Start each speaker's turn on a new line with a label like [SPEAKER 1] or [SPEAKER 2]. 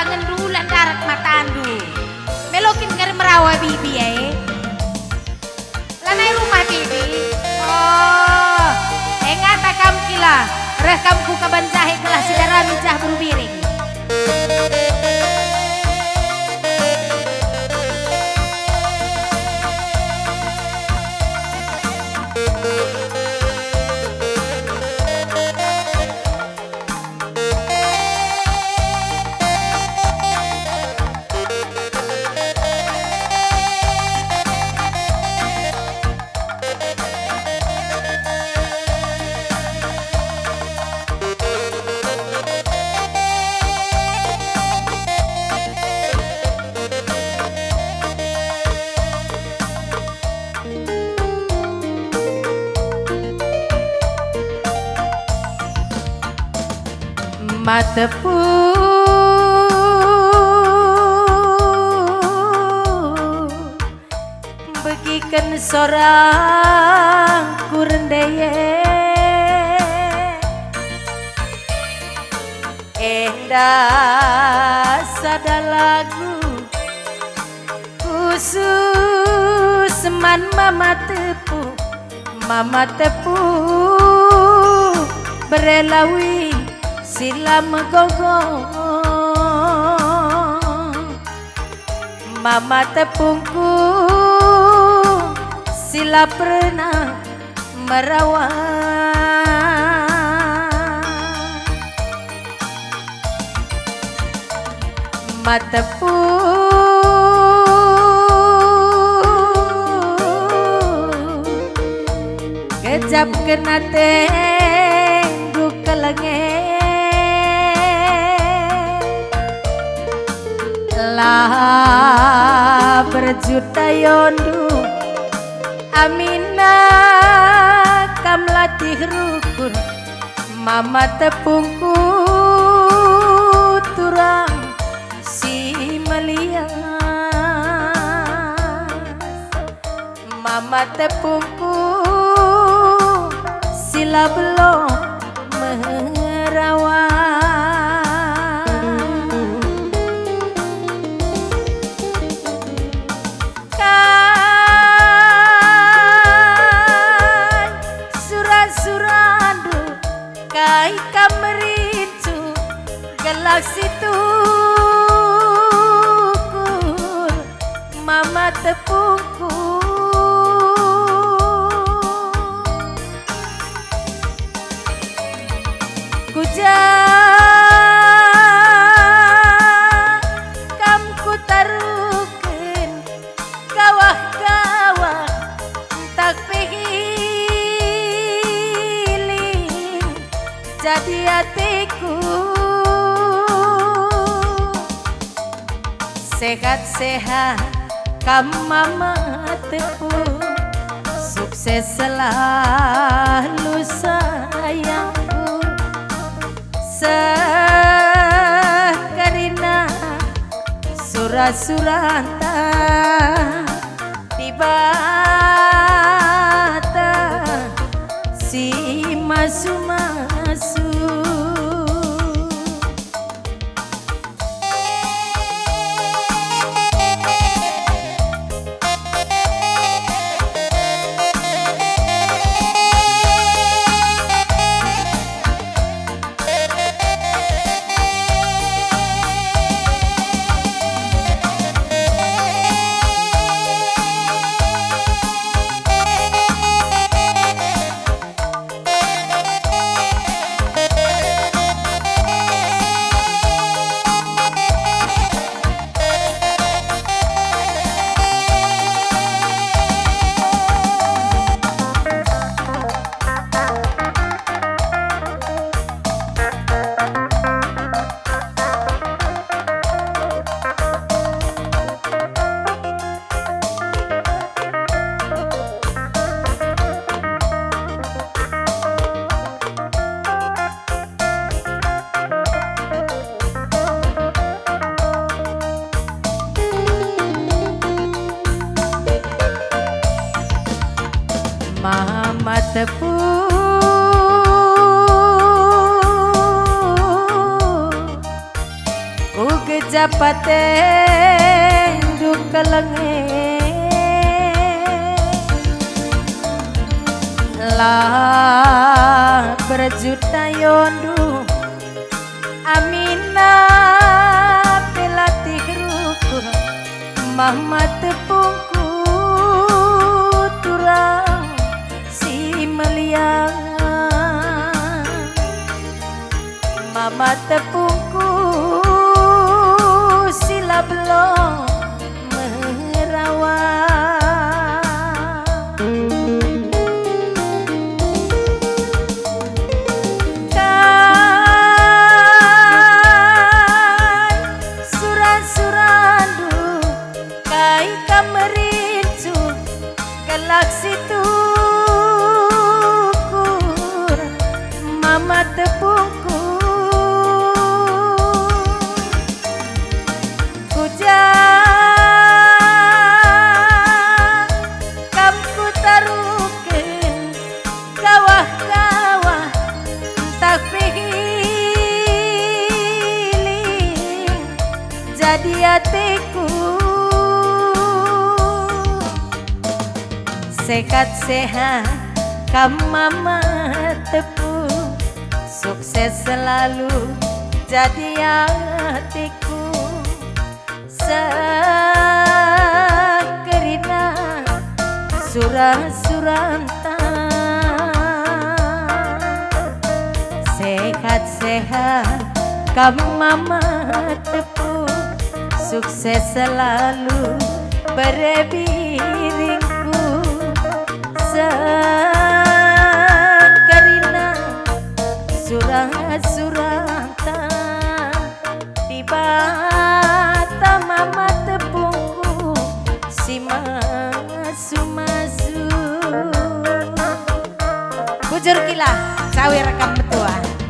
[SPEAKER 1] tangan dulan darat matandu. Melokin ngari merawa bibi lanai rumah bibi. Oh, engata kam kila. Rekam ku kaban jahe kelas sidarami jah berubiring. Matepu begikan sorang kurendeye endah sada lagu khusus man mama tepu berelawi sila megogong mama tepungku sila pernah merawat matepu kejap kena tenggu kelenge lah berjuta yondu amina kam latih rukun mama tepungku turang si melias mama tepungku sila belum merawat kai kamerincu gelak situkur mama tepungku kam ku tarukeun kawah-kawah tak jadi hatiku sehat-sehat kam mama tepu sukses selalu sayangku sekarina surah-suranta tibata si masu-masu mama tepu ku japateng dukelenge lah berjuta yondu Amina pelatih ruku Mama tepungku turang si meliang Mama tepungku sila belum merawat situkur Mama tepungku kujang kamku taruken kawah-kawah tak pihiling jadi hatiku sehat-sehat kam mama tepung sukses selalu jadi hatiku sekerina surah-suranta sehat-sehat kam mama tepung sukses selalu berebiringku sekarina surah-surata di bata mama tepungku si masu-masu bujur kila cawe rekam betua